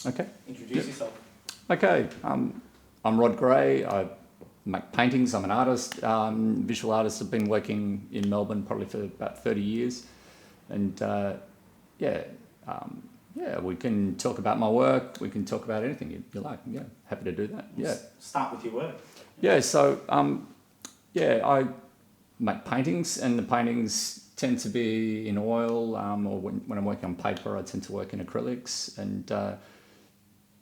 Okay. Introduce yourself. Okay. I'm Rod Gray. I make paintings. I'm an artist, visual artist. I've been working in Melbourne probably for about 30 years. And we can talk about my work. We can talk about anything you like. Yeah, happy to do that. Yeah. Start with your work. Yeah, so I make paintings, and the paintings tend to be in oil, or when I'm working on paper, I tend to work in acrylics, and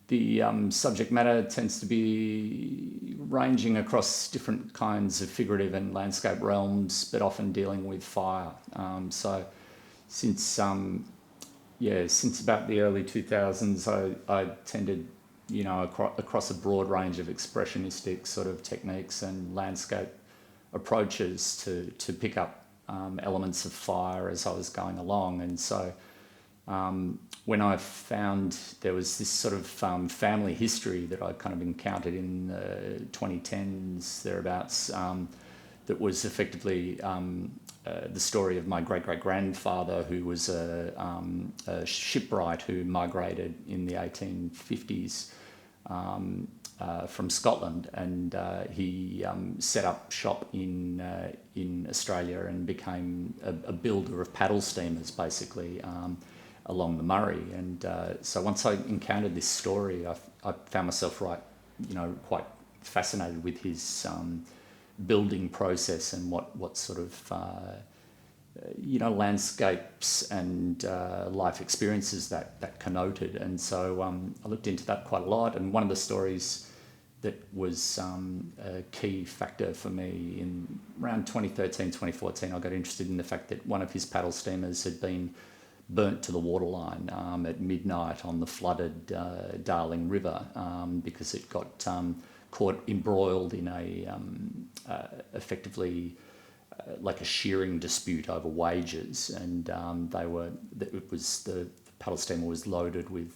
the subject matter tends to be ranging across different kinds of figurative and landscape realms, but often dealing with fire. So since about the early 2000s, I tended, across a broad range of expressionistic sort of techniques and landscape approaches to pick up elements of fire as I was going along. And so when I found there was this sort of family history that I kind of encountered in the 2010s, thereabouts, that was effectively the story of my great-great-grandfather, who was a shipwright who migrated in the 1850s from Scotland, and he set up shop in Australia and became a builder of paddle steamers, basically, along the Murray. And so once I encountered this story, I found myself quite fascinated with his building process and what sort of landscapes and life experiences that connoted. And so I looked into that quite a lot. And one of the stories that was a key factor for me in around 2013, 2014, I got interested in the fact that one of his paddle steamers had been burnt to the waterline at midnight on the flooded Darling River because it got caught embroiled in effectively like a shearing dispute over wages, and the paddle steamer was loaded with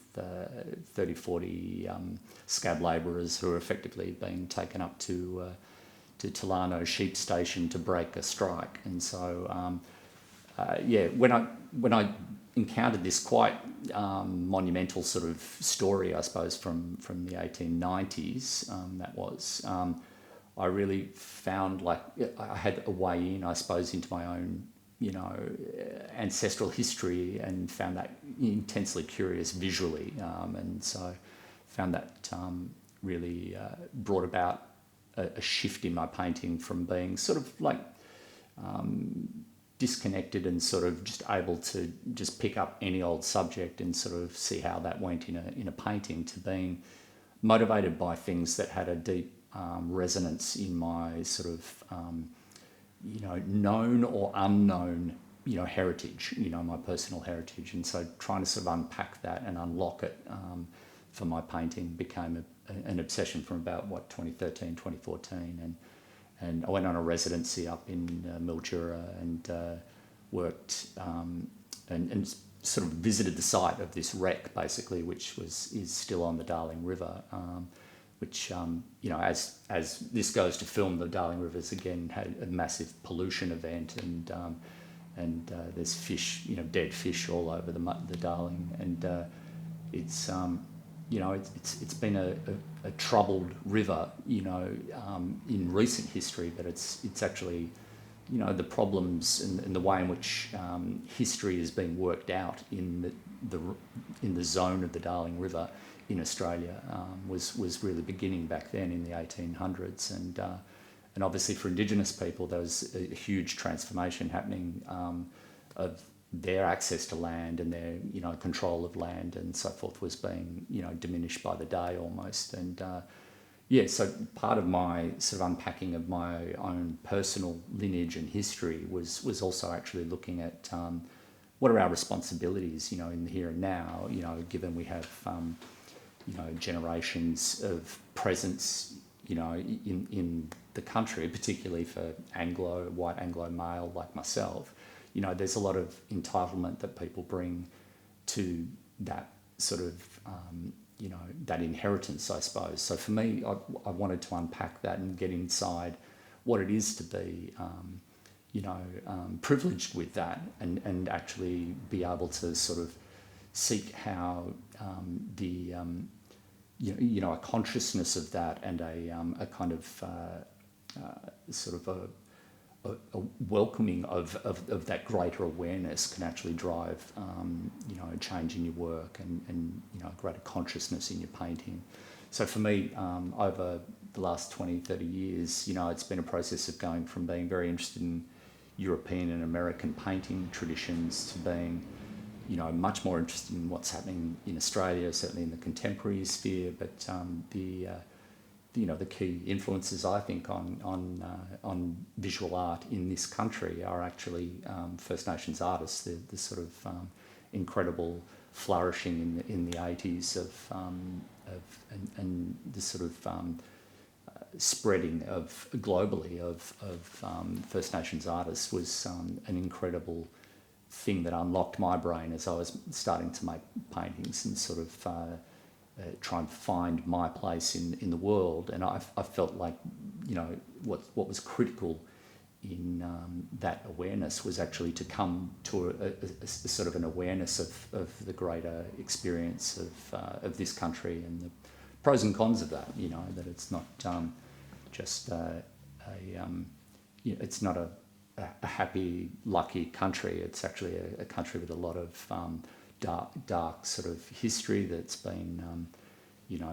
30, 40 scab labourers who were effectively being taken up to Tulano Sheep Station to break a strike. And so when I encountered this quite monumental sort of story, I suppose, from the 1890s, I really found like I had a way in, I suppose, into my own, ancestral history, and found that intensely curious visually. And so found that really brought about a shift in my painting from being sort of like disconnected and sort of just able to just pick up any old subject and sort of see how that went in a painting, to being motivated by things that had a deep resonance in my sort of known or unknown heritage, my personal heritage. And so trying to sort of unpack that and unlock it for my painting became an obsession from about 2013, 2014. And I went on a residency up in Natura and worked and sort of visited the site of this wreck, basically, which is still on the Darling River, which, as this goes to film, the Darling River's again had a massive pollution event, and there's fish, dead fish all over the Darling, and it's been a troubled river, in recent history, but it's actually, the problems and the way in which history is being worked out in the zone of the Darling River in Australia was really beginning back then in the 1800s, and obviously for Indigenous people there was a huge transformation happening of their access to land, and their control of land and so forth was being diminished by the day almost. And so part of my sort of unpacking of my own personal lineage and history was also actually looking at what are our responsibilities in the here and now, given we have generations of presence in the country, particularly for white Anglo male like myself. There's a lot of entitlement that people bring to that sort of, that inheritance, I suppose. So for me, I wanted to unpack that and get inside what it is to be, privileged with that, and actually be able to sort of seek how a consciousness of that and a kind of sort of a welcoming of that greater awareness can actually drive a change in your work and a greater consciousness in your painting. So for me, over the last 20, 30 years, it's been a process of going from being very interested in European and American painting traditions to being much more interested in what's happening in Australia, certainly in the contemporary sphere, but the key influences I think on visual art in this country are actually First Nations artists. The sort of incredible flourishing in the 80s and the sort of spreading of globally of First Nations artists was an incredible thing that unlocked my brain as I was starting to make paintings and sort of try and find my place in the world. And I felt like what was critical in that awareness was actually to come to a sort of an awareness of the greater experience of this country and the pros and cons of that. That it's not just it's not a happy, lucky country. It's actually a country with a lot of dark sort of history that's been,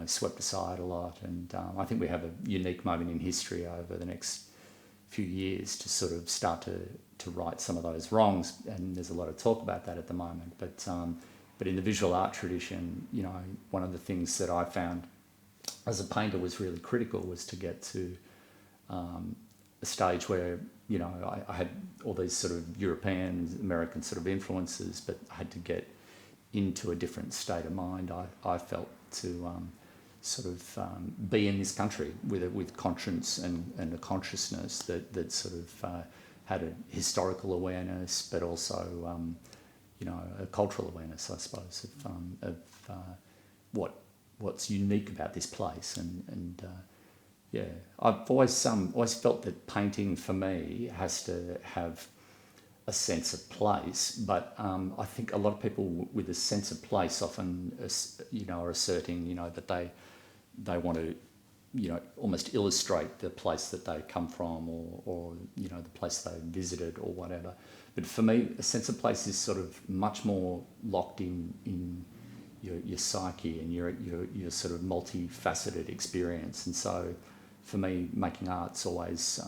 swept aside a lot. And I think we have a unique moment in history over the next few years to sort of start to right some of those wrongs. And there's a lot of talk about that at the moment. But in the visual art tradition, one of the things that I found as a painter was really critical was to get to a stage where I had all these sort of European, American sort of influences, but I had to get into a different state of mind, I felt, to sort of be in this country with conscience and a consciousness that sort of had a historical awareness, but also a cultural awareness, I suppose, of what's unique about this place. Yeah, I've always felt that painting for me has to have a sense of place, but I think a lot of people with a sense of place often, are asserting, that they want to, almost illustrate the place that they come from or the place they visited or whatever. But for me, a sense of place is sort of much more locked in your psyche and your sort of multifaceted experience. And so for me, making art's always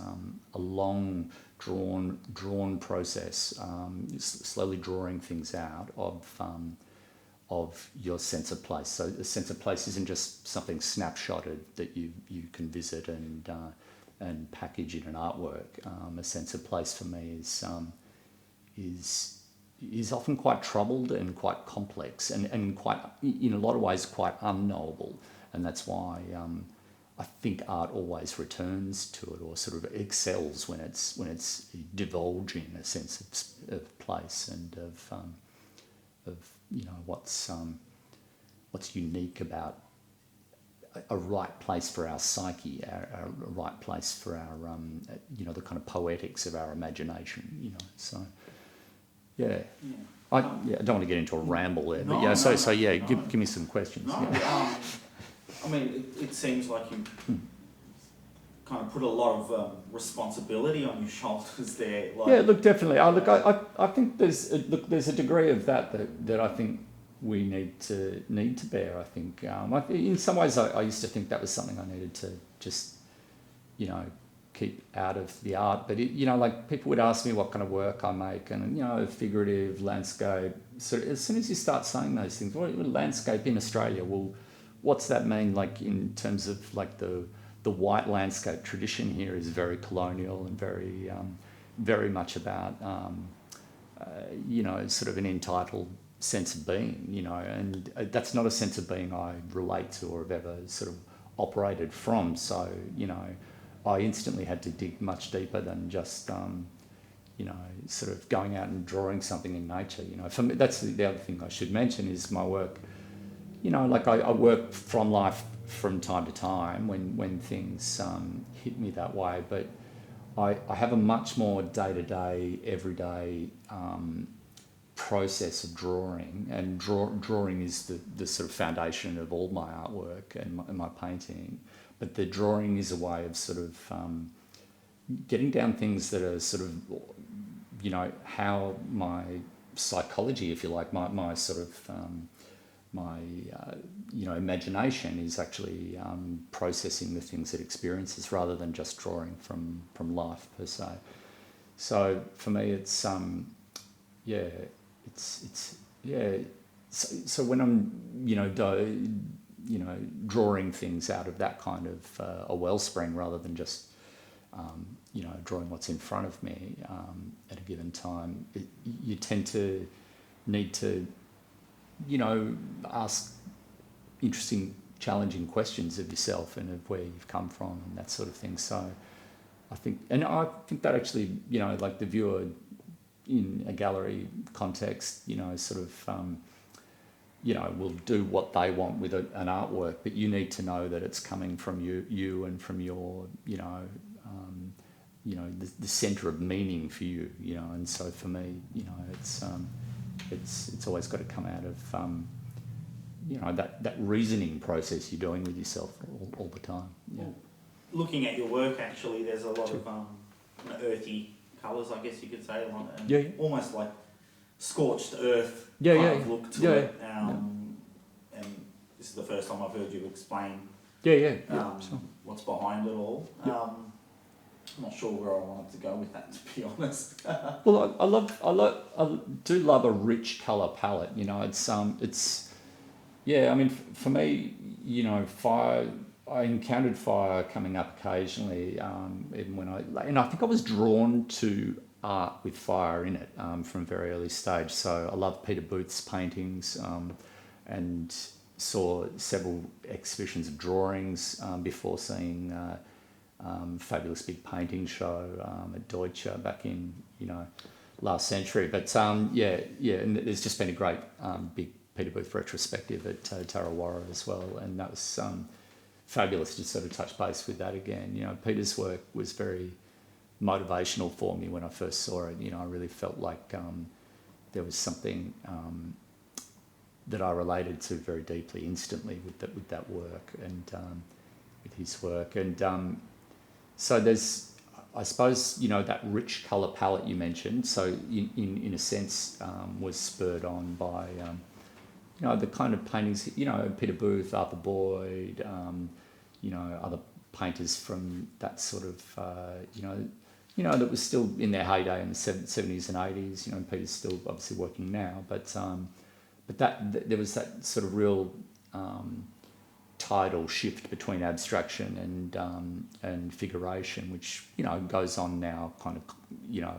a long, drawn process, slowly drawing things out of your sense of place. So the sense of place isn't just something snapshotted that you can visit and package in an artwork. A sense of place for me is often quite troubled and quite complex and quite, in a lot of ways, quite unknowable. And that's why I think art always returns to it, or sort of excels when it's divulging a sense of place and of what's unique about a right place for our psyche, a right place for our the kind of poetics of our imagination. So yeah. I don't want to get into a ramble there, but give me some questions. I mean, it seems like you kind of put a lot of responsibility on your shoulders there. Look, definitely. I think there's a degree of that I think we need to bear. I think in some ways I used to think that was something I needed to just keep out of the art. But like people would ask me what kind of work I make, and figurative, landscape. So as soon as you start saying those things, what landscape in Australia? Well, what's that mean? Like in terms of like the white landscape tradition here is very colonial and very much about sort of an entitled sense of being, and that's not a sense of being I relate to or have ever sort of operated from. So I instantly had to dig much deeper than just sort of going out and drawing something in nature. For me, that's the other thing I should mention is my work. Like I work from life from time to time when things hit me that way, but I have a much more day-to-day, everyday process of drawing, and drawing is the sort of foundation of all my artwork and my painting. But the drawing is a way of sort of getting down things that are sort of, you know, how my psychology, if you like, my sort of you know, imagination is actually processing the things it experiences rather than just drawing from life per se. So for me, it's So when I'm drawing things out of that kind of a wellspring rather than just drawing what's in front of me at a given time, you tend to need to ask interesting, challenging questions of yourself and of where you've come from and that sort of thing. So I think that actually, like the viewer in a gallery context, sort of, will do what they want with an artwork, but you need to know that it's coming from you and from your, the centre of meaning for you, and so for me, it's always got to come out of, that reasoning process you're doing with yourself all the time. Yeah. Well, looking at your work, actually, there's a lot of earthy colours, I guess you could say, and almost like scorched earth kind of look to it. And this is the first time I've heard you explain what's behind it all. I'm not sure where I wanted to go with that, to be honest. Well, I do love a rich colour palette. For me, fire. I encountered fire coming up occasionally, even when and I think I was drawn to art with fire in it from a very early stage. So I love Peter Booth's paintings and saw several exhibitions of drawings before seeing fabulous big painting show at Deutsche back in last century. But and there's just been a great big Peter Booth retrospective at Tarawara as well, and that was fabulous to sort of touch base with that again. Peter's work was very motivational for me when I first saw it. I really felt like there was something that I related to very deeply, instantly with that work and with his work. And so there's, I suppose, that rich colour palette you mentioned. So in a sense, was spurred on by the kind of paintings, Peter Booth, Arthur Boyd, other painters from that sort of, that was still in their heyday in the 70s and 80s. Peter's still obviously working now, but there was that sort of real tidal shift between abstraction and figuration, which goes on now, kind of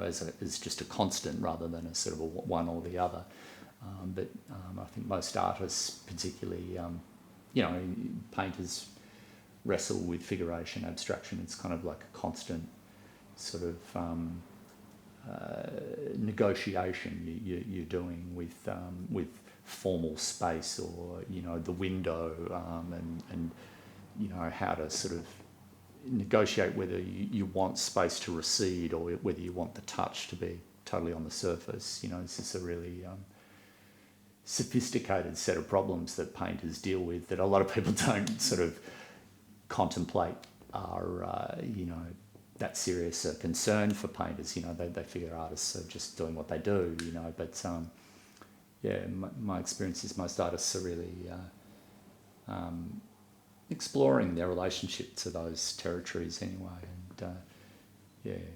as just a constant rather than a sort of a one or the other. But I think most artists, particularly painters, wrestle with figuration, abstraction. It's kind of like a constant sort of negotiation you're doing with formal space, or the window, and how to sort of negotiate whether you want space to recede or whether you want the touch to be totally on the surface. This is a really sophisticated set of problems that painters deal with that a lot of people don't sort of contemplate are that serious a concern for painters. They figure artists are just doing what they do, but my experience is most artists are really exploring their relationship to those territories anyway. And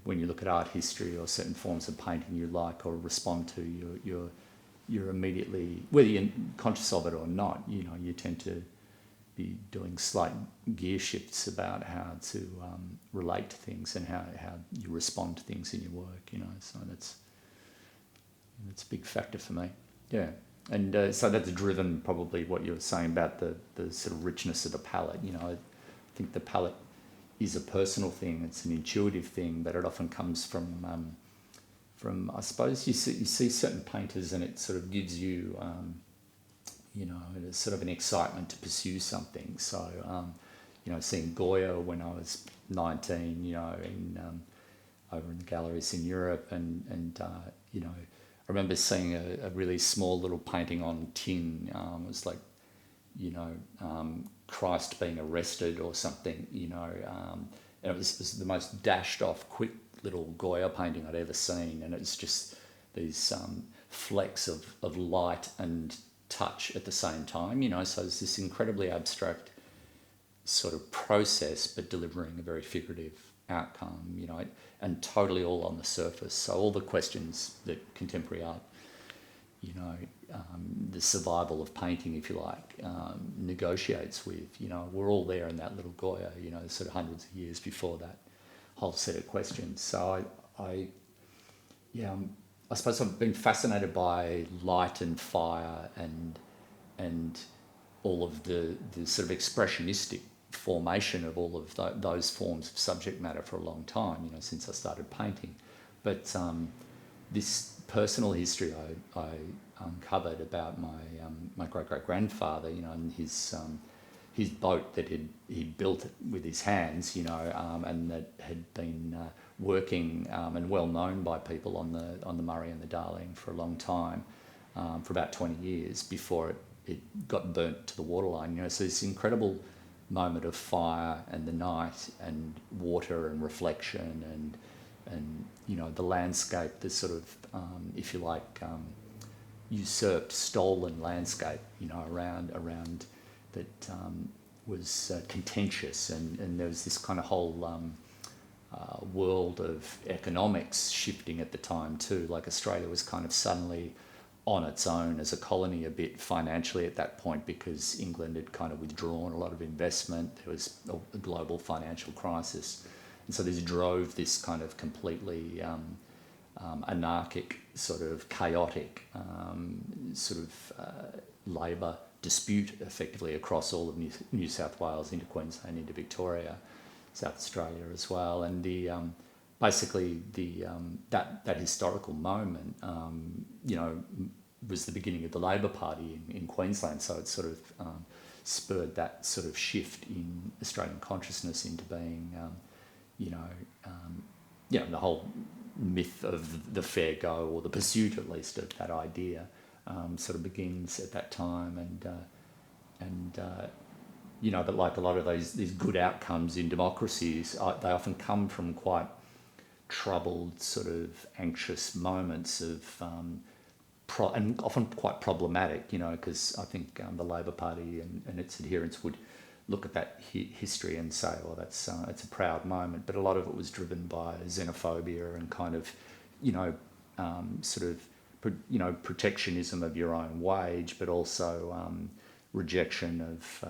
when you look at art history or certain forms of painting you like or respond to, you're immediately, whether you're conscious of it or not, you tend to be doing slight gear shifts about how to relate to things and how you respond to things in your work. So that's a big factor for me. Yeah, and so that's driven probably what you were saying about the sort of richness of the palette. I think the palette is a personal thing. It's an intuitive thing, but it often comes from I suppose you see certain painters and it sort of gives you, it's sort of an excitement to pursue something. So, seeing Goya when I was 19, over in the galleries in Europe and remember seeing a really small little painting on tin. It was like, Christ being arrested or something, and it was the most dashed off, quick little Goya painting I'd ever seen, and it's just these flecks of light and touch at the same time, so it's this incredibly abstract sort of process, but delivering a very figurative outcome, and totally all on the surface. So all the questions that contemporary art, the survival of painting, if you like, negotiates with, we're all there in that little Goya, sort of hundreds of years before that whole set of questions. So I suppose I've been fascinated by light and fire and all of the sort of expressionistic formation of all of those forms of subject matter for a long time, since I started painting. But this personal history I uncovered about my great-great-grandfather, and his boat that he'd built with his hands, and that had been working and well known by people on the Murray and the Darling for a long time, for about 20 years before it got burnt to the waterline. So this incredible moment of fire and the night and water and reflection and the landscape, the sort of if you like usurped, stolen landscape, around that was contentious, and there was this kind of whole world of economics shifting at the time too. Like Australia was kind of suddenly on its own as a colony a bit financially at that point, because England had kind of withdrawn a lot of investment. There was a global financial crisis, and so this drove this kind of completely anarchic, sort of chaotic labour dispute effectively across all of New South Wales, into Queensland, into Victoria, South Australia as well. And the basically that historical moment, was the beginning of the Labor Party in Queensland. So it sort of spurred that sort of shift in Australian consciousness into being, the whole myth of the fair go, or the pursuit at least of that idea, sort of begins at that time. But like a lot of these good outcomes in democracies, they often come from quite troubled, sort of anxious moments of, and often quite problematic, because I think the Labor Party and its adherents would look at that history and say, well, it's a proud moment. But a lot of it was driven by xenophobia and kind of, protectionism of your own wage, but also rejection of,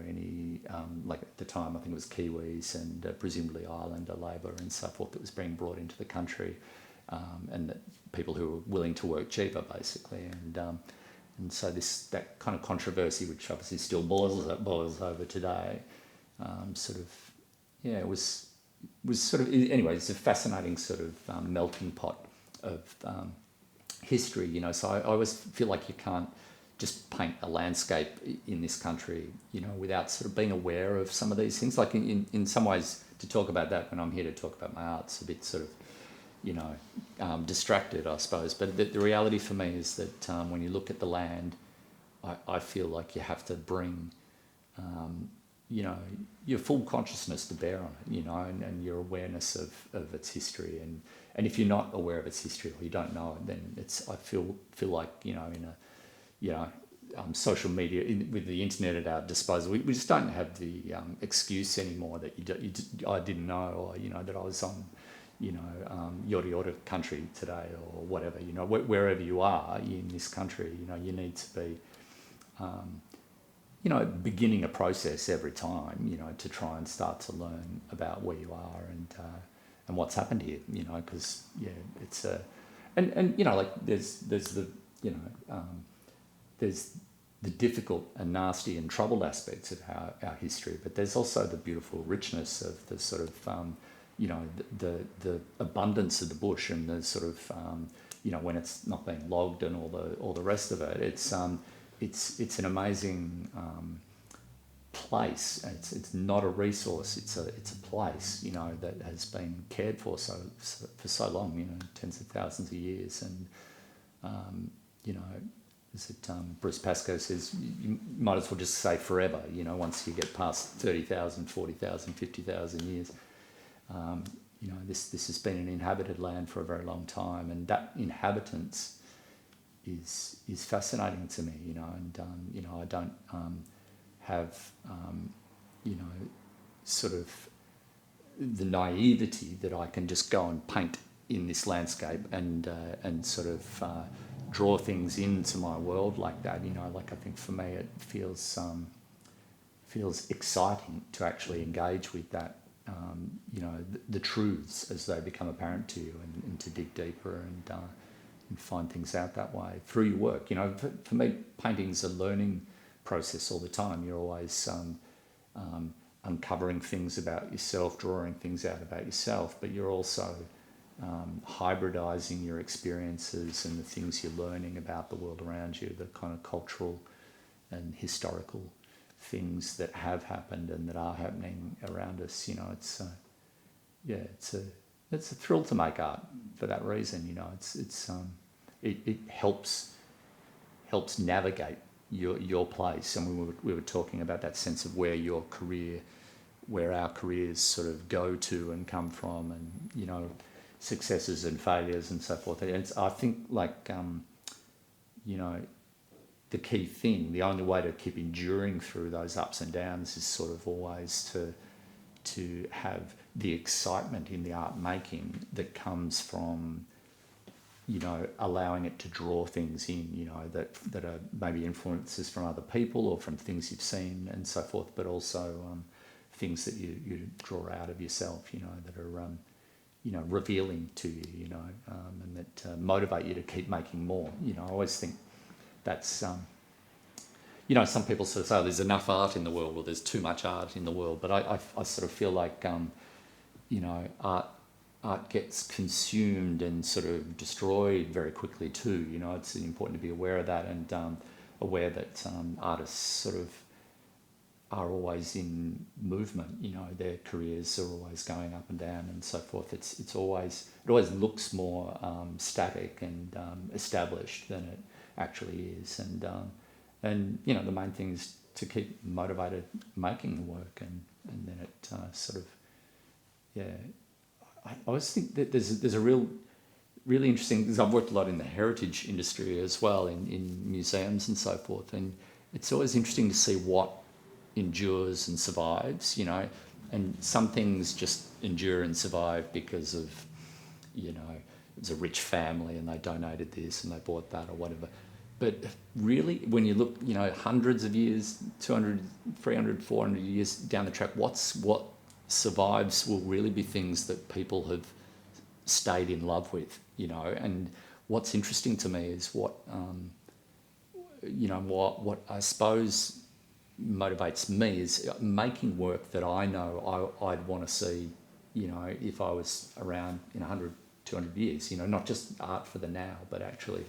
any, like at the time, I think it was Kiwis and presumably Islander labour and so forth that was being brought into the country, and that people who were willing to work cheaper, basically. And so that kind of controversy, which obviously still boils over today, it was sort of, anyway, it's a fascinating sort of melting pot of history, So I always feel like you can't just paint a landscape in this country, without sort of being aware of some of these things. Like in some ways, to talk about that when I'm here to talk about my art's a bit sort of, distracted, I suppose. But the reality for me is that when you look at the land, I feel like you have to bring, your full consciousness to bear on it, and your awareness of its history. And if you're not aware of its history, or you don't know it, then I feel like, in a, social media, with the internet at our disposal, we just don't have the excuse anymore that I didn't know, or, that I was on, yada yada country today, or whatever, wherever you are in this country, you need to be, beginning a process every time, to try and start to learn about where you are and what's happened here, because it's like there's the there's the difficult and nasty and troubled aspects of our history, but there's also the beautiful richness of the sort of the abundance of the bush, and the sort of when it's not being logged and all the rest of it. It's an amazing place. It's not a resource. It's a place, that has been cared for so long, tens of thousands of years, you know, is it Bruce Pascoe says you might as well just say forever, you know, once you get past 30,000, 40,000, 50,000 years. You know, this has been an inhabited land for a very long time, and that inhabitance is fascinating to me, you know, and you know, I don't have you know, sort of the naivety that I can just go and paint in this landscape and sort of draw things into my world like that, you know. Like, I think for me it feels exciting to actually engage with that, you know, the truths as they become apparent to you, and to dig deeper and find things out that way through your work. You know, for me, painting's a learning process all the time. You're always uncovering things about yourself, drawing things out about yourself, but you're also hybridizing your experiences and the things you're learning about the world around you, the kind of cultural and historical things that have happened and that are happening around us. You know, it's a thrill to make art for that reason. You know, it helps navigate your place. And we were talking about that sense of where our careers sort of go to and come from, and, you know, successes and failures and so forth. And I think, like, you know, the key thing, the only way to keep enduring through those ups and downs is sort of always to have the excitement in the art making that comes from, you know, allowing it to draw things in, you know, that are maybe influences from other people or from things you've seen and so forth, but also things that you draw out of yourself, you know, that are, you know, revealing to you, you know, and that motivate you to keep making more. You know, I always think that's, you know, some people sort of say, oh, there's enough art in the world, or there's too much art in the world, but I sort of feel like, you know, art gets consumed and sort of destroyed very quickly too. You know, it's important to be aware of that, and aware that artists sort of are always in movement. You know, their careers are always going up and down and so forth. It always looks more static and established than it actually is. And you know, the main thing is to keep motivated making the work, and then it sort of, yeah. I always think that there's a really interesting, because I've worked a lot in the heritage industry as well, in museums and so forth, and it's always interesting to see what endures and survives, you know, and some things just endure and survive because of, you know, it was a rich family and they donated this and they bought that or whatever. But really, when you look, you know, hundreds of years, 200, 300, 400 years down the track, what survives will really be things that people have stayed in love with, you know. And what's interesting to me is what I suppose motivates me is making work that I know I'd want to see, you know, if I was around in 100, 200 years, you know, not just art for the now, but actually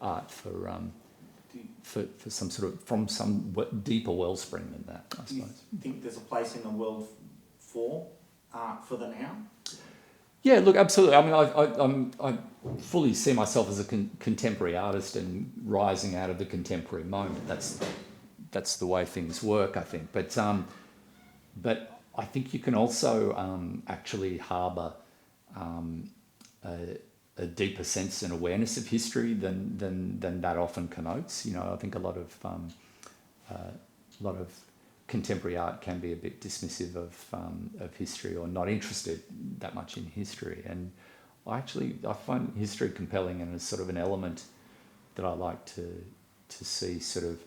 art for some sort of, from some deeper wellspring than that, I suppose. Do you think there's a place in the world for art for the now? Yeah, look, absolutely. I mean, I fully see myself as a contemporary artist and rising out of the contemporary moment. That's the way things work, I think. But I think you can also actually harbour a deeper sense and awareness of history than that often connotes. You know, I think a lot of contemporary art can be a bit dismissive of history, or not interested that much in history. And I find history compelling, and as sort of an element that I like to see sort of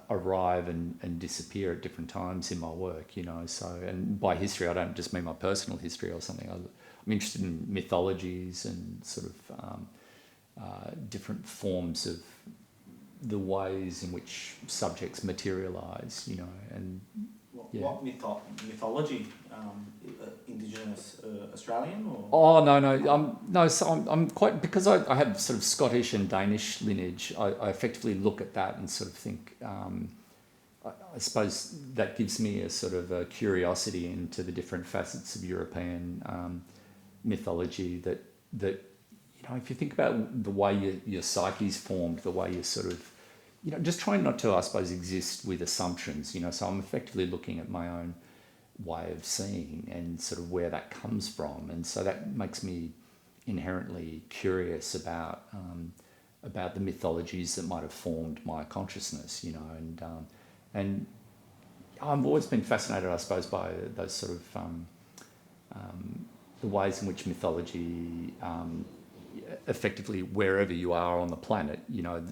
arrive and disappear at different times in my work, you know. So, and by history, I don't just mean my personal history or something. I'm interested in mythologies and sort of different forms of the ways in which subjects materialise, you know. And what mythology? Indigenous Australian or? Oh no. So I'm quite, because I have sort of Scottish and Danish lineage. I effectively look at that and sort of think. I suppose that gives me a sort of a curiosity into the different facets of European mythology that if you think about the way your psyche's formed, the way you sort of, just trying not to, I suppose, exist with assumptions, so I'm effectively looking at my own way of seeing and sort of where that comes from. And so that makes me inherently curious about the mythologies that might have formed my consciousness, and I've always been fascinated, I suppose, by those sort of the ways in which mythology effectively, wherever you are on the planet,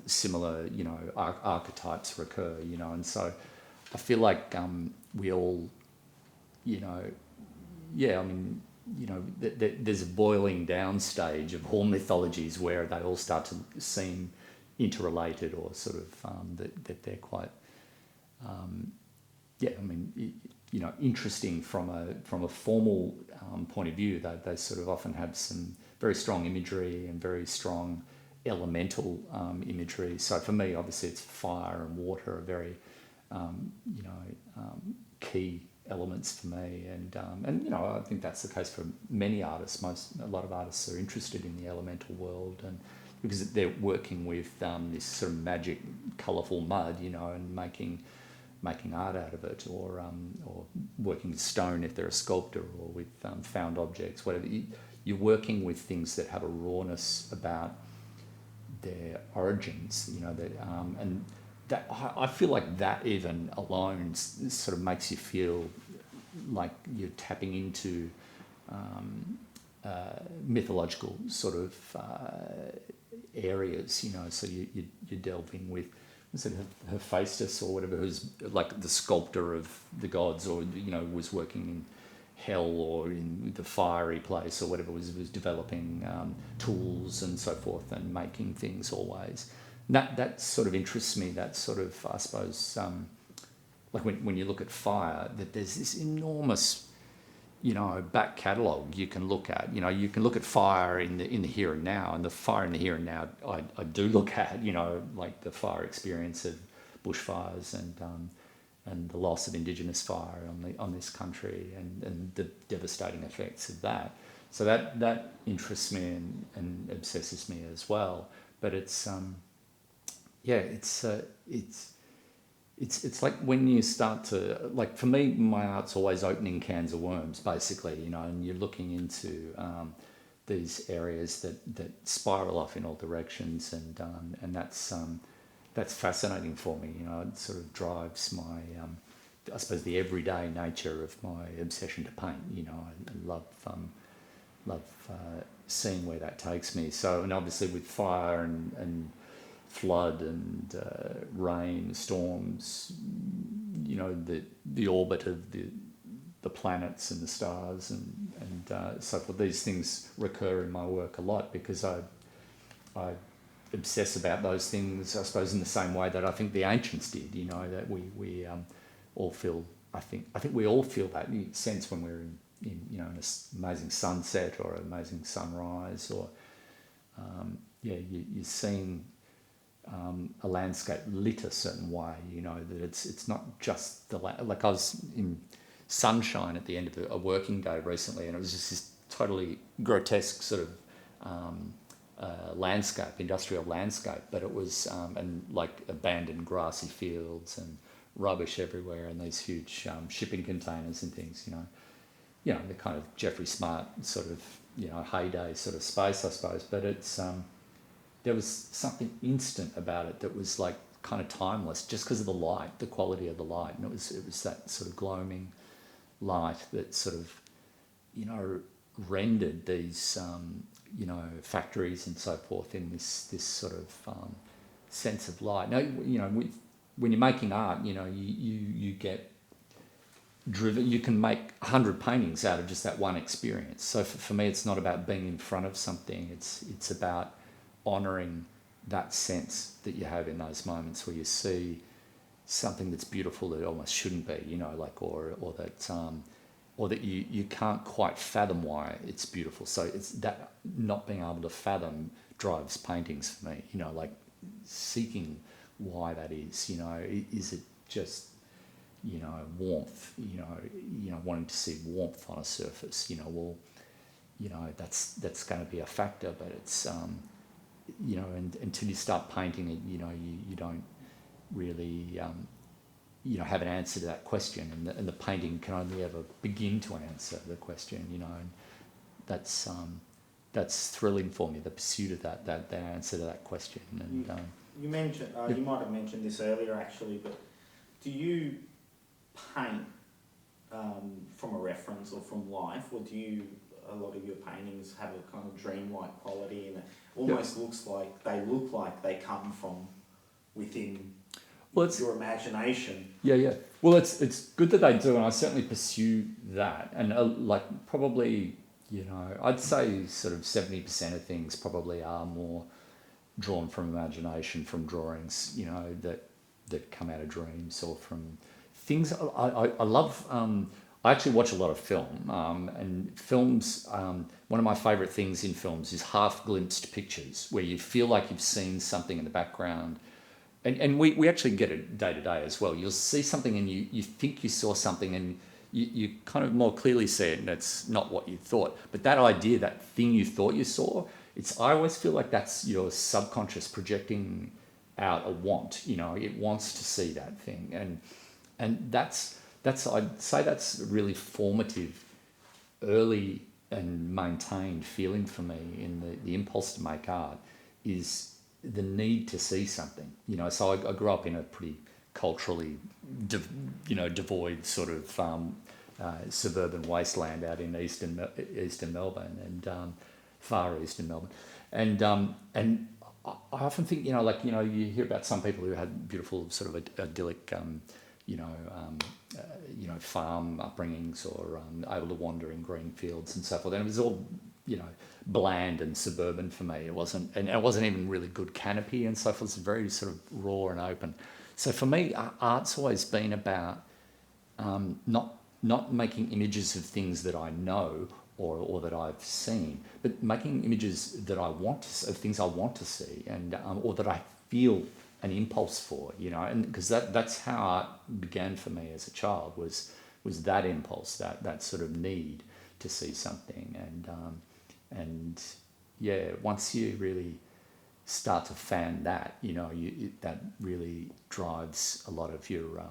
similar, archetypes recur, and so I feel like we all, there's a boiling down stage of all mythologies where they all start to seem interrelated, or sort of that they're quite, interesting from a formal point of view. They sort of often have some very strong imagery and very strong elemental imagery. So for me, obviously, it's fire and water are very, key elements for me, and I think that's the case for many artists. A lot of artists are interested in the elemental world, and because they're working with this sort of magic, colourful mud, and making art out of it, or working with stone if they're a sculptor, or with found objects, whatever. You're working with things that have a rawness about their origins, and that I feel like that even alone sort of makes you feel like you're tapping into mythological sort of areas, so you're delving with, was it Hephaestus or whatever, who's like the sculptor of the gods, or was working in hell or in the fiery place or whatever, was developing tools and so forth, and making things always. And that sort of interests me. That sort of, I suppose, like when you look at fire, that there's this enormous, back catalogue you can look at. You can look at fire in the here and now, and the fire in the here and now I do look at, like the fire experience of bushfires and the loss of Indigenous fire on this country, and the devastating effects of that. So that interests me and obsesses me as well. But it's it's like when you start to, like, for me, my art's always opening cans of worms, basically, and you're looking into these areas that spiral off in all directions, and that's fascinating for me. It sort of drives my, I suppose, the everyday nature of my obsession to paint. I love seeing where that takes me. So, and obviously with fire and flood and rain, storms, the orbit of the planets and the stars and so forth. These things recur in my work a lot because I obsess about those things, I suppose, in the same way that I think the ancients did. That we all feel. I think we all feel that sense when we're in an amazing sunset or an amazing sunrise, or you're seeing a landscape lit a certain way. That it's not just like I was in sunshine at the end of a working day recently, and it was just this totally grotesque sort of landscape, industrial landscape, but it was and like abandoned grassy fields and rubbish everywhere, and these huge shipping containers and things. The kind of Jeffrey Smart sort of heyday sort of space, I suppose. But it's there was something instant about it that was like kind of timeless, just because of the light, the quality of the light, and it was that sort of gloaming light that sort of rendered these factories and so forth in this sort of sense of light. Now, when you're making art, you get driven. You can make 100 paintings out of just that one experience. So for me, it's not about being in front of something. It's about honouring that sense that you have in those moments where you see something that's beautiful that almost shouldn't be, or that you can't quite fathom why it's beautiful. So it's that not being able to fathom drives paintings for me, like seeking why that is. Is it just warmth, wanting to see warmth on a surface, that's going to be a factor, but it's, and until you start painting it, you don't really, have an answer to that question, and the painting can only ever begin to answer the question, and that's thrilling for me, the pursuit of that answer to that question. And you mentioned, you might have mentioned this earlier actually, but do you paint from a reference or from life, or do a lot of your paintings have a kind of dreamlike quality, and it almost looks like they come from within your imagination? Yeah. Well, it's good that they do, and I certainly pursue that. And probably, I'd say sort of 70% of things probably are more drawn from imagination, from drawings, that come out of dreams, or from things. I love. I actually watch a lot of film, and films. One of my favourite things in films is half-glimpsed pictures, where you feel like you've seen something in the background, and we actually get it day to day as well. You'll see something, and you think you saw something, and you kind of more clearly see it, and it's not what you thought. But that idea, that thing you thought you saw, I always feel like that's your subconscious projecting out a want. It wants to see that thing, and that's I'd say that's a really formative, early and maintained feeling for me in the impulse to make art, is the need to see something. So I grew up in a pretty culturally, devoid sort of suburban wasteland out in eastern Melbourne, and far eastern Melbourne, and I often think, you hear about some people who had beautiful sort of idyllic, farm upbringings, or able to wander in green fields and so forth. And it was all, bland and suburban for me. It wasn't even really good canopy and so forth. It's very sort of raw and open. So for me, art's always been about not making images of things that I know or that I've seen, but making images that of things I want to see, and or that I feel an impulse for, and because that's how art began for me as a child, was that impulse, that sort of need to see something, and once you really start to fan that, that really drives a lot of your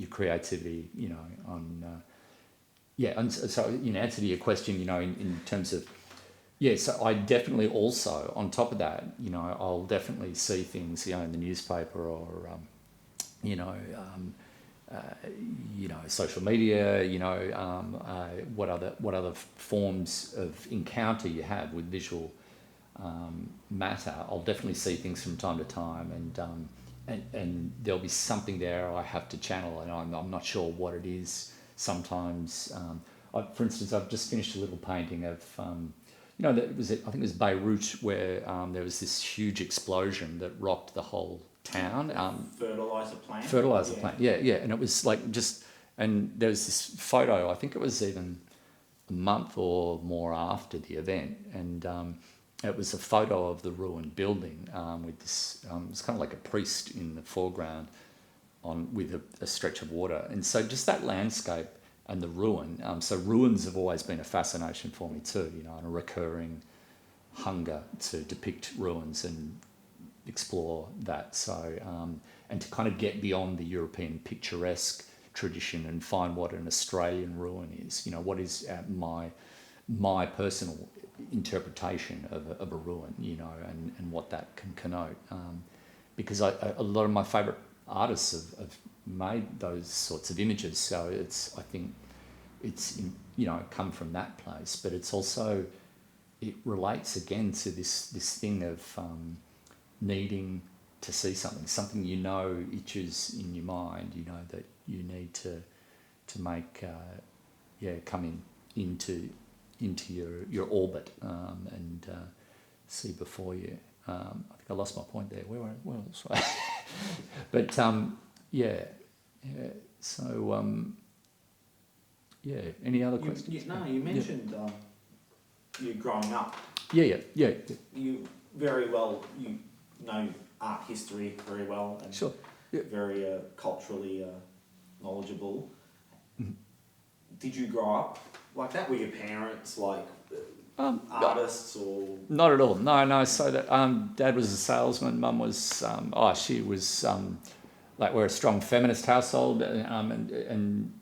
creativity, and so in answer to your question, in terms of. Yeah, so I definitely also, on top of that, I'll definitely see things, in the newspaper, or, social media, what other forms of encounter you have with visual matter. I'll definitely see things from time to time, and there'll be something there I have to channel, and I'm not sure what it is. Sometimes, for instance, I've just finished a little painting of. I think it was Beirut, where there was this huge explosion that rocked the whole town. Fertilizer plant. Yeah. And it was and there was this photo, I think it was even a month or more after the event, and it was a photo of the ruined building with this, it's kind of like a priest in the foreground with a stretch of water. And so just that landscape and the ruin. So ruins have always been a fascination for me too, and a recurring hunger to depict ruins and explore that. So, and to kind of get beyond the European picturesque tradition and find what an Australian ruin is. What is my personal interpretation of a ruin, and what that can connote. Because a lot of my favourite artists have made those sorts of images, so I think it's come from that place, but it's also, it relates again to this thing of needing to see something itches in your mind, that you need to make come into your orbit, and see before you. I think I lost my point there. Where else? But so any other questions? You mentioned you growing up. Yeah. You very well, know art history very well, and sure. Yeah. Very culturally knowledgeable. Mm-hmm. Did you grow up like that? Were your parents artists or? Not at all. No. So that Dad was a salesman. Mum was she was like, we're a strong feminist household, and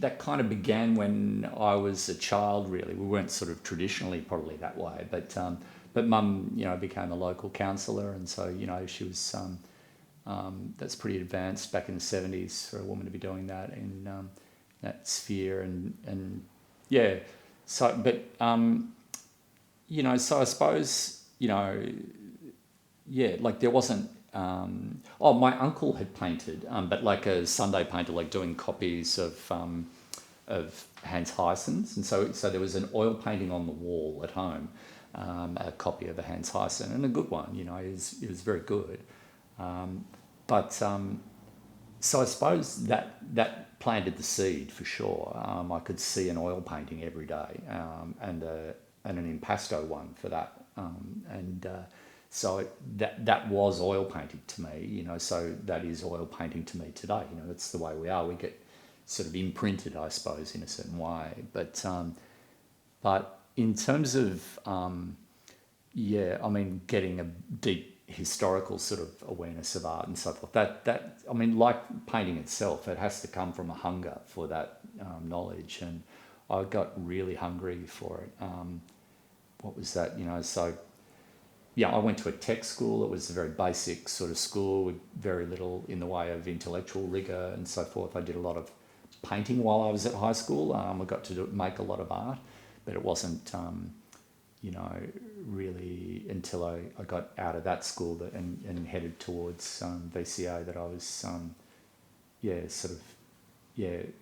that kind of began when I was a child. Really, we weren't sort of traditionally probably that way, but Mum, became a local councillor, and so she was that's pretty advanced back in the 70s for a woman to be doing that in that sphere, and yeah. So, but so I suppose like there wasn't. My uncle had painted, but like a Sunday painter, like doing copies of Hans Hysens, and so there was an oil painting on the wall at home, a copy of a Hans Hysen, and a good one. It was very good, so I suppose that planted the seed for sure. I could see an oil painting every day, and an impasto one for that, so that was oil painting to me, so that is oil painting to me today. That's the way we are. We get sort of imprinted, I suppose, in a certain way. But in terms of, getting a deep historical sort of awareness of art and so forth, like painting itself, it has to come from a hunger for that knowledge. And I got really hungry for it. What was that, so... Yeah, I went to a tech school. It was a very basic sort of school with very little in the way of intellectual rigour and so forth. I did a lot of painting while I was at high school. I got to make a lot of art, but it wasn't, really until I got out of that school and headed towards VCA that I was,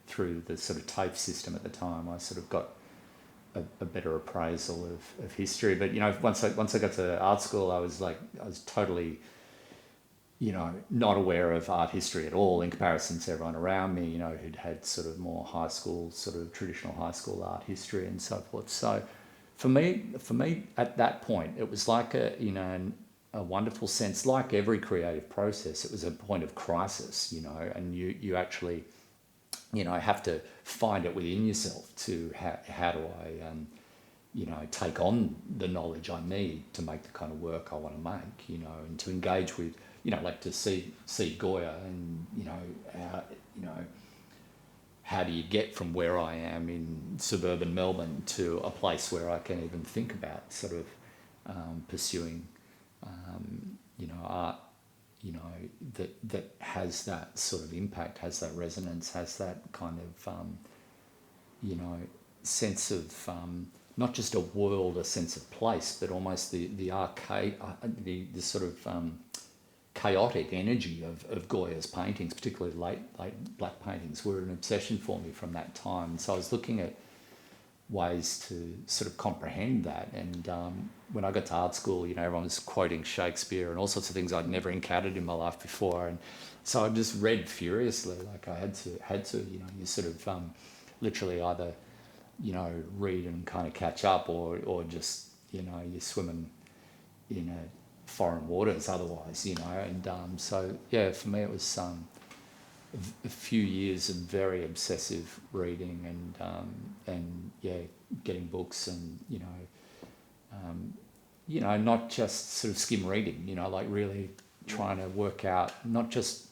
through the sort of TAFE system at the time, I sort of got a better appraisal of history. But once I got to art school, I was totally not aware of art history at all in comparison to everyone around me, who'd had sort of more high school, sort of traditional high school art history and so forth. So for me at that point, it was like a wonderful sense, like every creative process, it was a point of crisis, and you actually have to find it within yourself to how do I, take on the knowledge I need to make the kind of work I want to make, and to engage with, like to see Goya and, how do you get from where I am in suburban Melbourne to a place where I can even think about sort of pursuing, art, that has that sort of impact, has that resonance, has that kind of, sense of not just a world, a sense of place, but almost the arcade, the sort of chaotic energy of Goya's paintings, particularly late black paintings, were an obsession for me from that time. So I was looking at ways to sort of comprehend that. And when I got to art school, everyone was quoting Shakespeare and all sorts of things I'd never encountered in my life before. And so I just read furiously, like I had to, you sort of literally either, read and kind of catch up or just, you're swimming in foreign waters otherwise, and so, yeah, for me it was a few years of very obsessive reading and getting books and not just sort of skim reading, like really trying to work out not just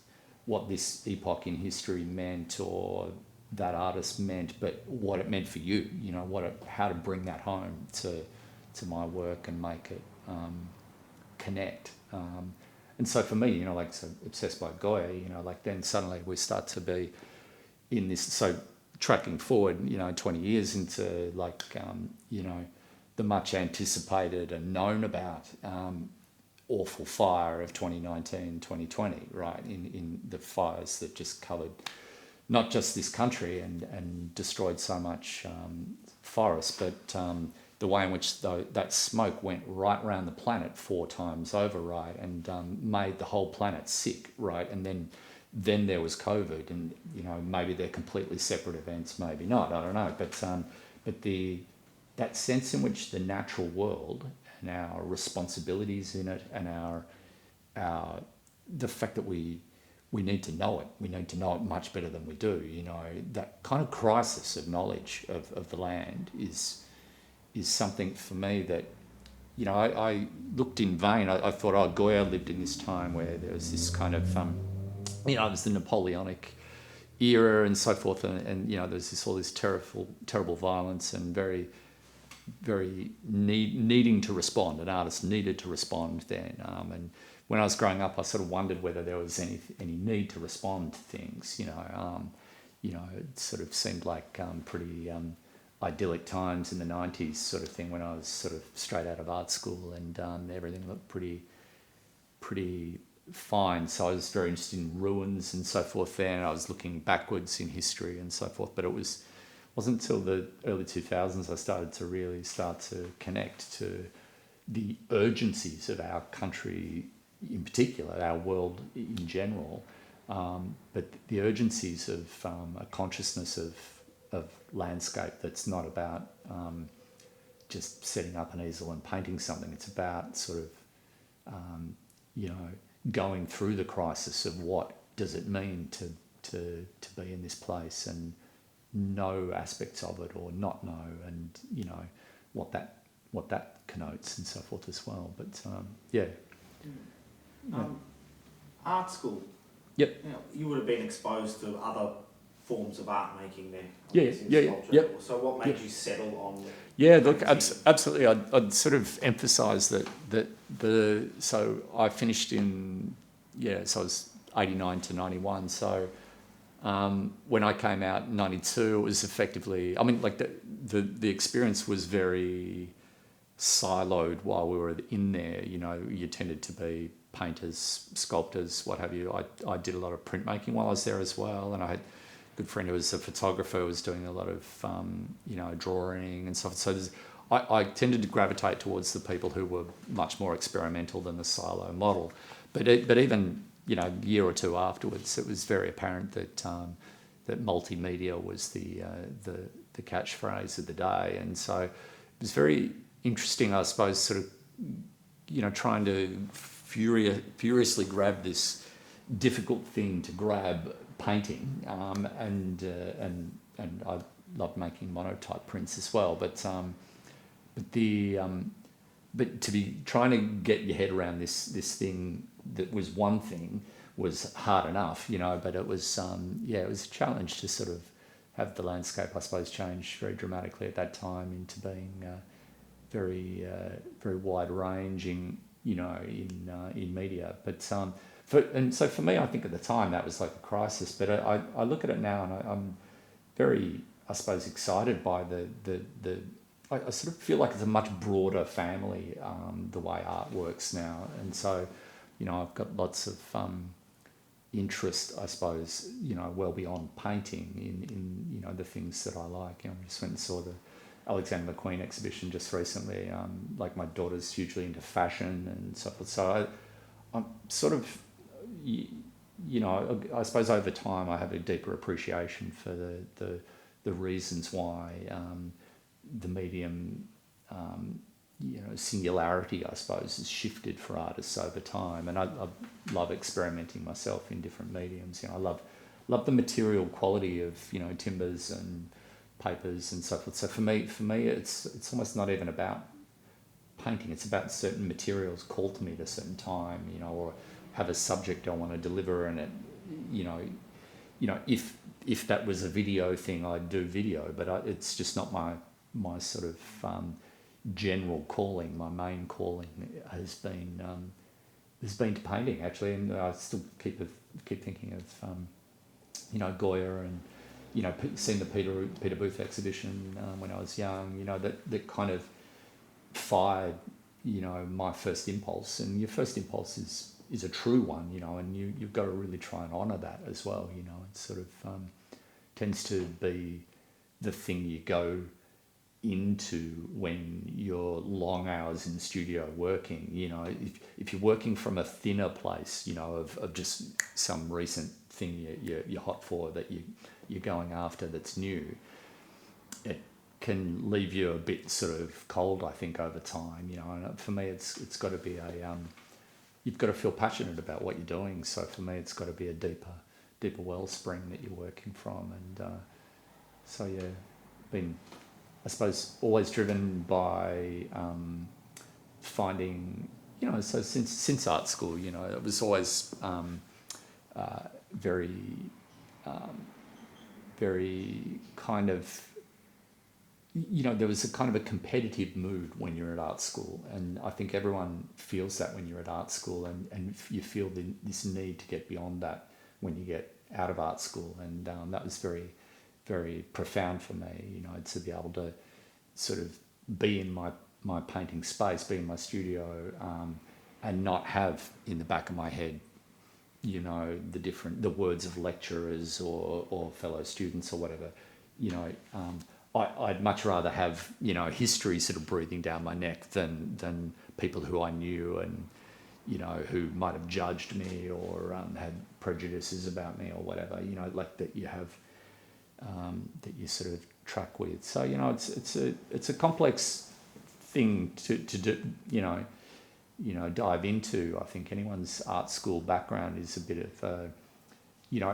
what this epoch in history meant or that artist meant, but what it meant for you, how to bring that home to my work and make it connect. And so for me, so obsessed by Goya, then suddenly we start to be in this, so tracking forward, 20 years into the much anticipated and known about awful fire of 2019, 2020, right? In the fires that just covered not just this country and destroyed so much forest, but the way in which that smoke went right around the planet 4 times over, right, and made the whole planet sick, right, and then there was COVID, and maybe they're completely separate events, maybe not, I don't know, but that sense in which the natural world and our responsibilities in it and the fact that we need to know it much better than we do, that kind of crisis of knowledge of the land is something for me that, you know, I looked in vain. I thought, oh, Goya lived in this time where there was this kind of, you know, it was the Napoleonic era and so forth, and you know, there's all this terrible violence and very needing to respond. An artist needed to respond then. And when I was growing up, I sort of wondered whether there was any need to respond to things. You know, it sort of seemed like pretty idyllic times in the 90s sort of thing when I was sort of straight out of art school, and everything looked pretty fine. So I was very interested in ruins and so forth there, and I was looking backwards in history and so forth. But it wasn't until the early 2000s I started to connect to the urgencies of our country in particular, our world in general, but the urgencies of a consciousness of landscape that's not about just setting up an easel and painting something. It's about sort of, you know, going through the crisis of what does it mean to be in this place and know aspects of it or not know, and you know what that connotes and so forth as well. But art school. Yep. You know, you would have been exposed to other forms of art making then. Yep. So what made you settle on? Yeah, look, absolutely. I'd sort of emphasise that so I finished in so I was 89 to 91. So when I came out in 92, it was effectively, I mean, like the experience was very siloed while we were in there. You know, you tended to be painters, sculptors, what have you. I did a lot of printmaking while I was there as well, and I had a good friend who was a photographer who was doing a lot of drawing and stuff. So I tended to gravitate towards the people who were much more experimental than the silo model. But even a year or two afterwards, it was very apparent that that multimedia was the catchphrase of the day, and so it was very interesting, I suppose, sort of trying to furiously grab this difficult thing to grab, painting, and I loved making monotype prints as well, but to be trying to get your head around this thing that was one thing was hard enough, but it was it was a challenge to sort of have the landscape, I suppose, change very dramatically at that time into being very wide ranging, in media. But so for me, I think at the time that was like a crisis. But I look at it now and I'm very, I suppose, excited by I sort of feel like it's a much broader family, the way art works now. And so, I've got lots of interest, I suppose, well beyond painting in the things that I like. I just went and saw the Alexander McQueen exhibition just recently. Like my daughter's hugely into fashion and so forth. So I'm sort of, I suppose over time I have a deeper appreciation for the reasons why the medium, singularity, I suppose, has shifted for artists over time. And I love experimenting myself in different mediums. I love the material quality of, timbers and papers and so forth. So for me, it's almost not even about painting. It's about certain materials called to me at a certain time, or have a subject I want to deliver, and it, if that was a video thing, I'd do video. But it's just not my sort of general calling. My main calling has been to painting, actually, and I still keep thinking of Goya and seeing the Peter Booth exhibition when I was young. That kind of fired my first impulse, and your first impulse is a true one, and you've got to really try and honour that as well. It sort of tends to be the thing you go into when you're long hours in the studio working. If you're working from a thinner place, of just some recent thing you're hot for, that you're going after, that's new, it can leave you a bit sort of cold, I think, over time. And for me, it's got to be you've got to feel passionate about what you're doing. So for me, it's got to be a deeper wellspring that you're working from. And been I suppose, always driven by finding, so since art school, it was always very, very kind of, there was a kind of a competitive mood when you're at art school, and I think everyone feels that when you're at art school, and you feel this need to get beyond that when you get out of art school, and that was very, very profound for me, to be able to sort of be in my painting space, be in my studio, and not have in the back of my head, the words of lecturers or fellow students or whatever, I'd much rather have, history sort of breathing down my neck than people who I knew and, who might have judged me or had prejudices about me or whatever, like that you have, that you sort of track with. So, it's a complex thing to do, dive into. I think anyone's art school background is a bit of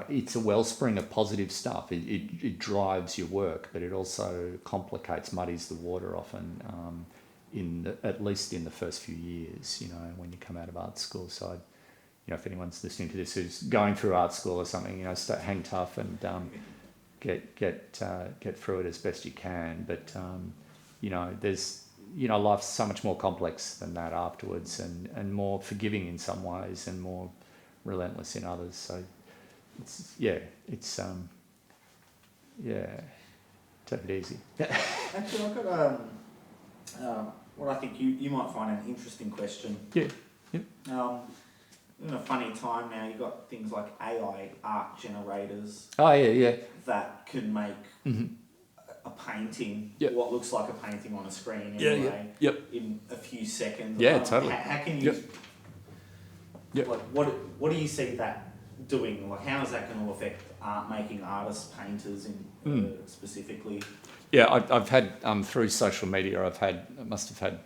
it's a wellspring of positive stuff. It drives your work, but it also complicates, muddies the water often, at least in the first few years, when you come out of art school. So, if anyone's listening to this who's going through art school or something, hang tough and get through it as best you can. But, there's, life's so much more complex than that afterwards, and more forgiving in some ways and more relentless in others. So, take it easy. Actually, I've got what I think you might find an interesting question. Yeah. In a funny time now, you've got things like AI art generators. Oh, yeah. That can make a painting, what looks like a painting on a screen anyway, in a few seconds. Yeah, totally. How can you... Like, what do you see that doing? Like, how is that going to affect art making, artists, painters, specifically? Yeah, I've had through social media. I must have had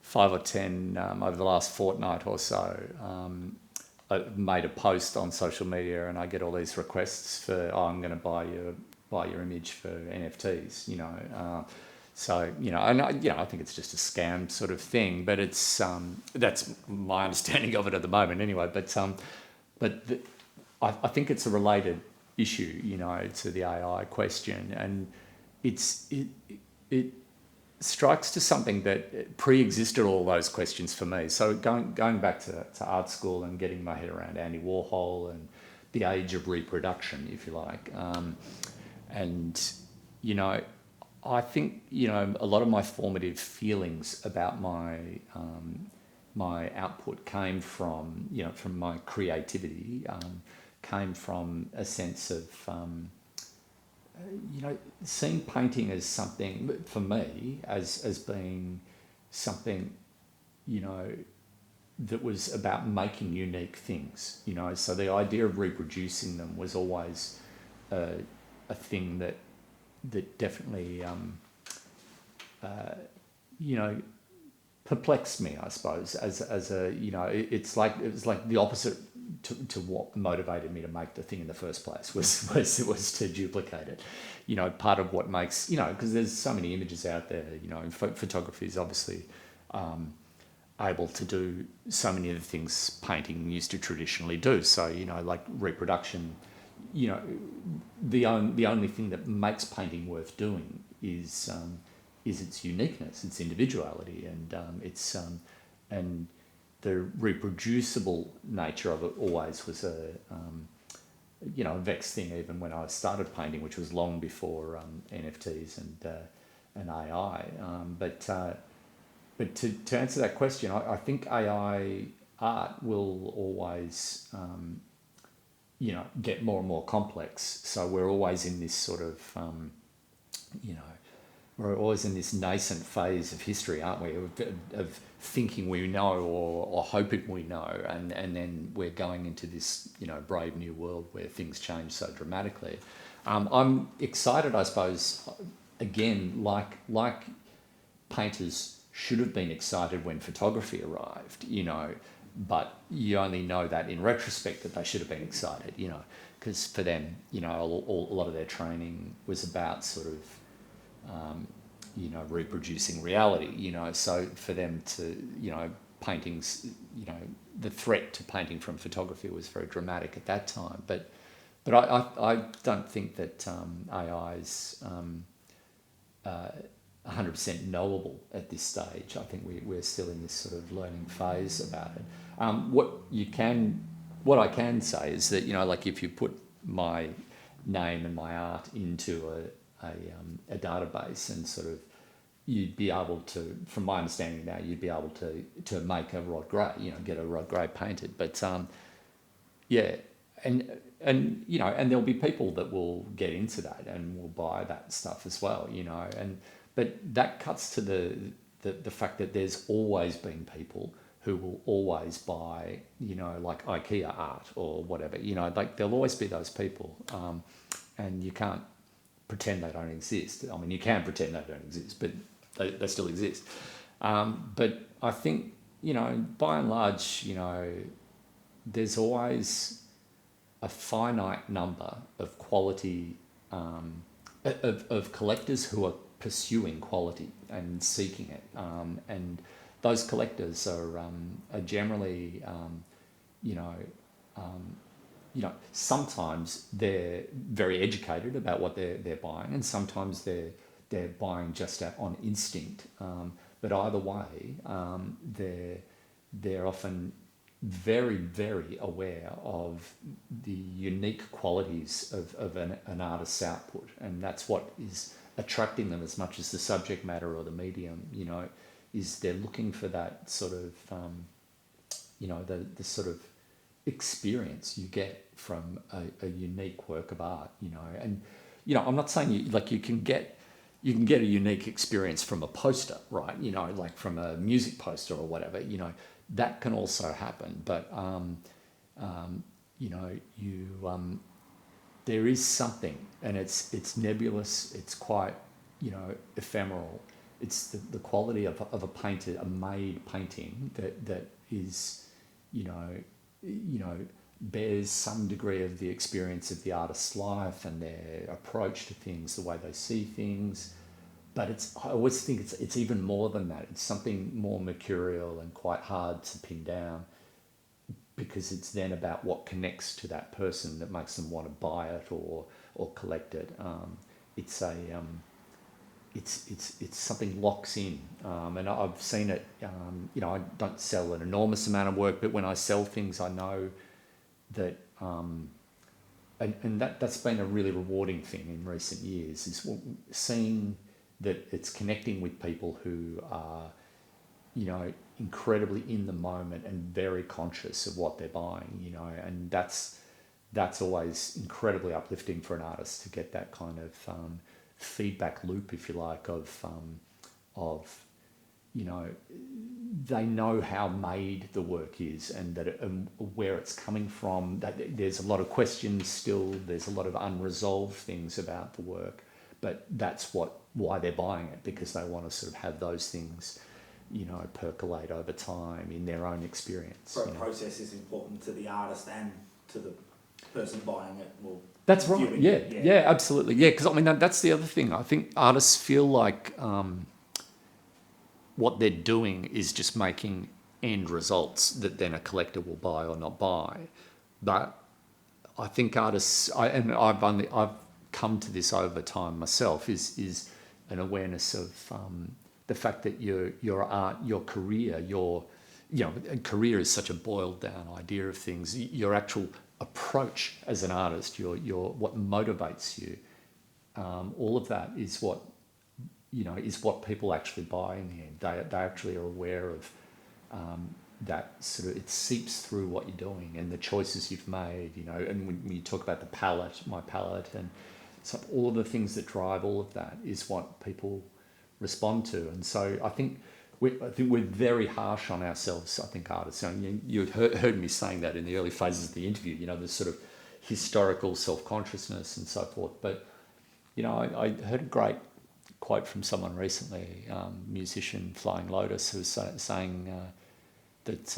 5 or 10 over the last fortnight or so. I've made a post on social media, and I get all these requests for, I'm going to buy your image for NFTs. So, and I think it's just a scam sort of thing, but it's that's my understanding of it at the moment anyway. But I think it's a related issue, to the AI question, and it strikes to something that pre-existed all those questions for me. So going back to art school and getting my head around Andy Warhol and the age of reproduction, if you like, and I think a lot of my formative feelings about my my output came from from my creativity, came from a sense of seeing painting as something for me as being something that was about making unique things. So the idea of reproducing them was always a thing that definitely perplexed me, I suppose, as a it was like the opposite to what motivated me to make the thing in the first place was to duplicate it. Part of what makes because there's so many images out there. And photography is obviously able to do so many of the things painting used to traditionally do. So like reproduction. The only thing that makes painting worth doing is its uniqueness, its individuality, and and the reproducible nature of it always was a vexed thing, even when I started painting, which was long before NFTs and AI. But to answer that question, I think AI art will always get more and more complex. So we're always in this sort of we're always in this nascent phase of history, aren't we? Of thinking we know or hoping we know, and then we're going into this brave new world where things change so dramatically. I'm excited, I suppose. Again, like painters should have been excited when photography arrived, but you only know that in retrospect that they should have been excited, because for them, a lot of their training was about sort of you know, reproducing reality, you know. So for them to, you know, paintings, you know, the threat to painting from photography was very dramatic at that time. But I don't think that AI is 100% knowable at this stage. I think we're still in this sort of learning phase about it. What I can say is that, you know, like if you put my name and my art into a database and sort of, you'd be able to, from my understanding now, you'd be able to make a Rod Gray, you know, get a Rod Gray painted. But yeah, and you know, and there'll be people that will get into that and will buy that stuff as well, you know. But that cuts to the fact that there's always been people who will always buy, you know, like IKEA art or whatever, you know, like there'll always be those people, and you can't pretend they don't exist. I mean, you can pretend they don't exist, but they still exist. But I think, you know, by and large, you know, there's always a finite number of quality, of collectors who are pursuing quality and seeking it. And those collectors are generally, you know, sometimes they're very educated about what they're buying, and sometimes they're buying just on instinct. But either way, they're often very, very aware of the unique qualities of an artist's output, and that's what is attracting them as much as the subject matter or the medium. You know, is they're looking for that sort of, you know, the sort of experience you get from a unique work of art. You know, and you know, I'm not saying you can get a unique experience from a poster, right? You know, like from a music poster or whatever. You know, that can also happen, but you know, there is something, and it's nebulous. It's quite, you know, ephemeral. It's the quality of a made painting that is, you know, bears some degree of the experience of the artist's life and their approach to things, the way they see things. But I always think it's even more than that. It's something more mercurial and quite hard to pin down, because it's then about what connects to that person that makes them want to buy it or collect it. It's something locks in, and I've seen it. You know, I don't sell an enormous amount of work, but when I sell things, I know that, and that's been a really rewarding thing in recent years, is seeing that it's connecting with people who are, you know, incredibly in the moment and very conscious of what they're buying, you know, and that's always incredibly uplifting for an artist to get that kind of feedback loop, if you like, of you know, they know how made the work is, and that where it's coming from. That there's a lot of questions still. There's a lot of unresolved things about the work, but that's why they're buying it, because they want to sort of have those things, you know, percolate over time in their own experience. So the process is important to the artist and to the person buying it. Well, that's right. Yeah, absolutely. Yeah, because I mean that's the other thing. I think artists feel like what they're doing is just making end results that then a collector will buy or not buy. But I think artists, I've come to this over time myself, is an awareness of the fact that your art, your career, career is such a boiled down idea of things. Your actual approach as an artist, your what motivates you, all of that is what, you know, is what people actually buy in the end. They actually are aware of that sort of, it seeps through what you're doing and the choices you've made, you know. And when you talk about the palette, my palette, and so all of the things that drive all of that is what people respond to. And so I think we're very harsh on ourselves, I think, artists. You heard me saying that in the early phases of the interview, you know, the sort of historical self-consciousness and so forth. But, you know, I heard a great quote from someone recently, musician Flying Lotus, who was saying that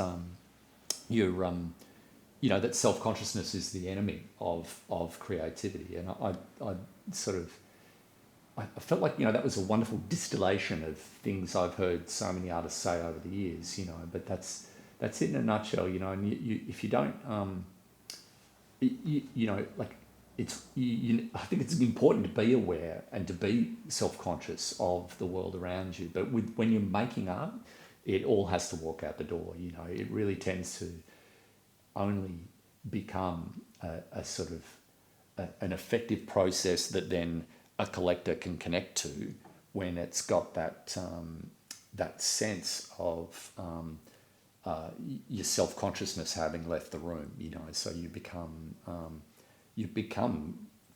you know, that self-consciousness is the enemy of creativity. And I sort of, I felt like, that was a wonderful distillation of things I've heard so many artists say over the years, but that's it in a nutshell, and if you don't, like I think it's important to be aware and to be self-conscious of the world around you, but when you're making art, it all has to walk out the door, it really tends to only become a sort of an effective process that then a collector can connect to when it's got that sense of your self-consciousness having left the room, so you become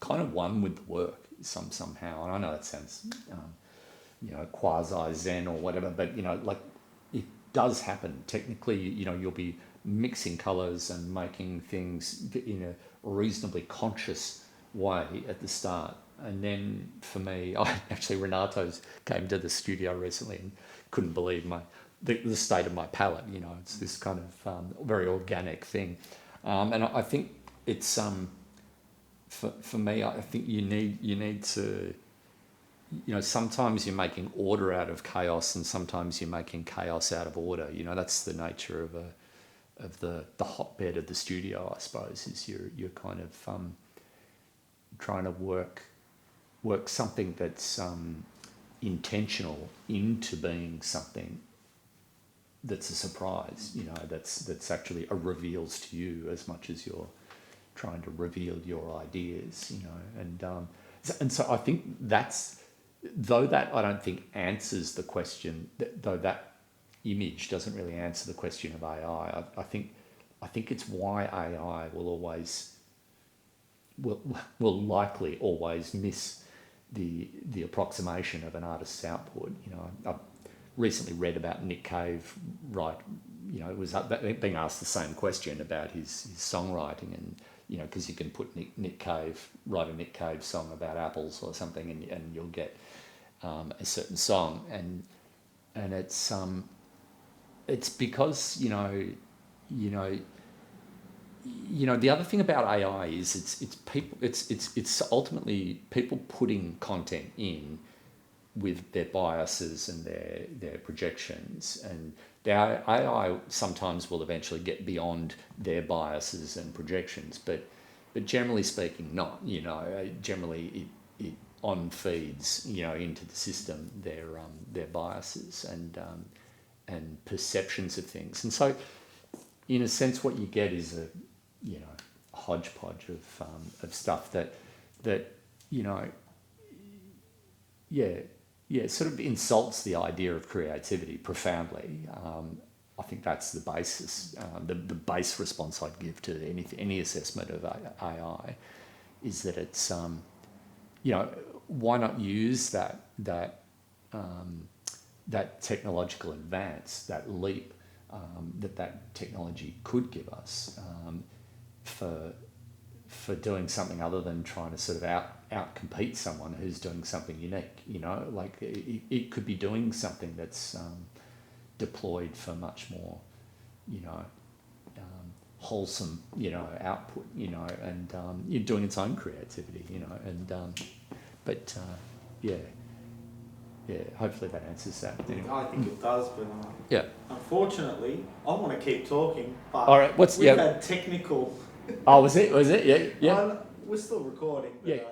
kind of one with the work somehow. And I know that sounds quasi Zen or whatever, but like it does happen. Technically, you'll be mixing colours and making things in a reasonably conscious way at the start. And then for me, Renato's came to the studio recently and couldn't believe the state of my palette. It's this kind of very organic thing, and I think it's for me. I think you need to, sometimes you're making order out of chaos, and sometimes you're making chaos out of order. That's the nature of the hotbed of the studio, I suppose. Is you're kind of trying to work something that's intentional into being something that's a surprise, that's actually reveals to you as much as you're trying to reveal your ideas, and so I think though that I don't think answers the question, though that image doesn't really answer the question of AI. I think it's why AI will likely always miss the approximation of an artist's output. I've recently read about Nick Cave, was being asked the same question about his songwriting, and because you can put write a Nick Cave song about apples or something, and you'll get a certain song, and it's because the other thing about AI is it's people, it's ultimately people putting content in with their biases and their projections, and the AI sometimes will eventually get beyond their biases and projections, but generally speaking not. Generally it on feeds into the system their biases and perceptions of things, and so in a sense what you get is a hodgepodge of stuff that sort of insults the idea of creativity profoundly. I think that's the basis, the base response I'd give to any assessment of AI is that it's why not use that technological advance, that leap that technology could give us for doing something other than trying to sort of out-compete someone who's doing something unique. Like it could be doing something that's deployed for much more, wholesome, output, and you're doing its own creativity, hopefully that answers that. Anyway. I think it does, but yeah. Unfortunately, I want to keep talking, but all right, we've had technical. Oh, was it? Yeah. We're still recording, but yeah.